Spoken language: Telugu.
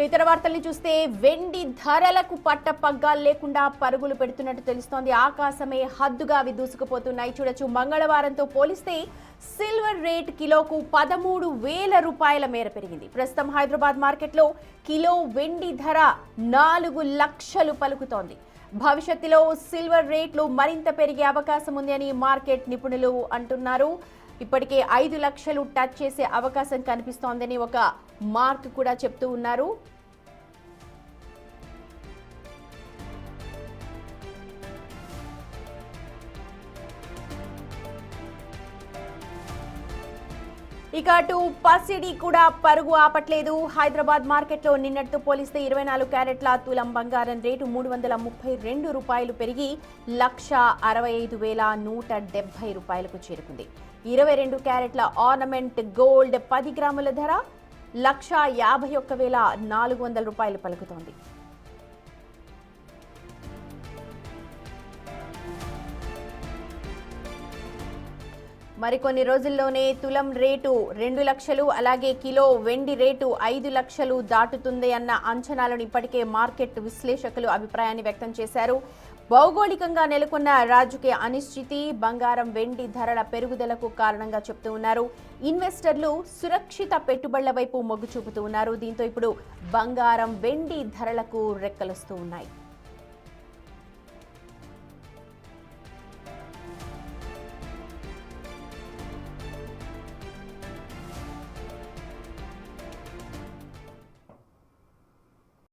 ఇతర వార్తల్ని చూస్తే వెండి ధరలకు పట్టపగ్గాలు లేకుండా పరుగులు పెడుతున్నట్టు తెలుస్తోంది. ఆకాశమే హద్దుగా అవి దూసుకుపోతున్నాయి. చూడొచ్చు, మంగళవారంతో పోలిస్తే సిల్వర్ రేట్ కిలోకు 13,000 రూపాయల మేర పెరిగింది. ప్రస్తుతం హైదరాబాద్ మార్కెట్లో కిలో వెండి ధర 4 లక్షలు పలుకుతోంది. భవిష్యత్తులో సిల్వర్ రేట్లు మరింత పెరిగే అవకాశం ఉంది అని మార్కెట్ నిపుణులు అంటున్నారు. ఇప్పటికే 5 లక్షలు టచ్ చేసే అవకాశం కనిపిస్తోందని ఒక మార్క్ కూడా చెప్తూ ఉన్నారు. ఇక అటు పసిడి కూడా పరుగు ఆపట్లేదు. హైదరాబాద్ మార్కెట్లో నిన్నటితో పోలిస్తే 24 క్యారెట్ల తులం బంగారం రేటు 332 రూపాయలు పెరిగి 1,65,170 రూపాయలకు చేరుకుంది. 22 క్యారెట్ల ఆర్నమెంట్ గోల్డ్ 10 గ్రాముల ధర 1,51,400 రూపాయలు పలుకుతోంది. మరికొన్ని రోజుల్లోనే తులం రేటు 2 లక్షలు, అలాగే కిలో వెండి రేటు 5 లక్షలు దాటుతుంది అన్న అంచనాలను ఇప్పటికే మార్కెట్ విశ్లేషకులు అభిప్రాయాన్ని వ్యక్తం చేశారు. భౌగోళికంగా నెలకొన్న రాజకీయ అనిశ్చితి బంగారం వెండి ధరల పెరుగుదలకు కారణంగా చెప్తూ ఉన్నారు. ఇన్వెస్టర్లు సురక్షిత పెట్టుబడుల వైపు మొగ్గు చూపుతూ ఉన్నారు. దీంతో ఇప్పుడు బంగారం వెండి ధరలకు రెక్కలొస్తూ ఉన్నాయి.